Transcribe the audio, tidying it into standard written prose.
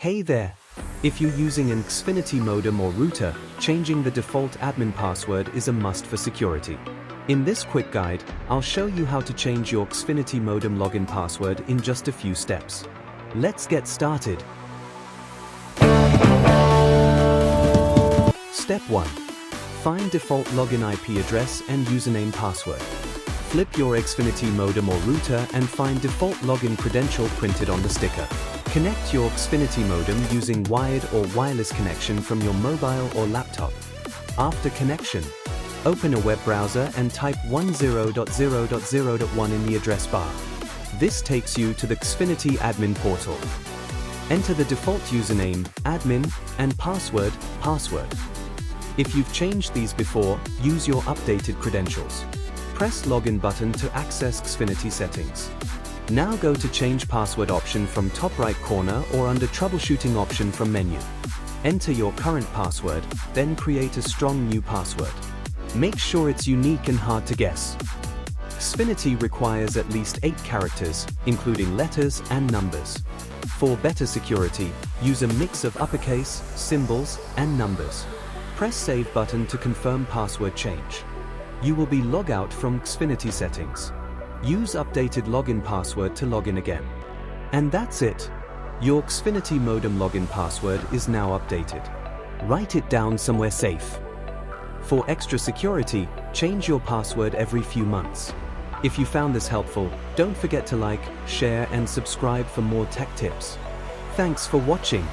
Hey there! If you're using an Xfinity modem or router, changing the default admin password is a must for security. In this quick guide, I'll show you how to change your Xfinity modem login password in just a few steps. Let's get started. Step 1. Find default login IP address and username password. Flip your Xfinity modem or router and find default login credential printed on the sticker. Connect your Xfinity modem using wired or wireless connection from your mobile or laptop. After connection, open a web browser and type 10.0.0.1 in the address bar. This takes you to the Xfinity admin portal. Enter the default username, admin, and password. If you've changed these before, use your updated credentials. Press Login button to access Xfinity settings. Now go to Change Password option from top right corner or under Troubleshooting option from menu. Enter your current password, then create a strong new password. Make sure it's unique and hard to guess. Xfinity requires at least 8 characters, including letters and numbers. For better security, use a mix of uppercase, symbols, and numbers. Press Save button to confirm password change. You will be logged out from Xfinity settings. Use updated login password to log in again. And that's it. Your Xfinity modem login password is now updated. Write it down somewhere safe. For extra security, change your password every few months. If you found this helpful, don't forget to like, share, and subscribe for more tech tips. Thanks for watching.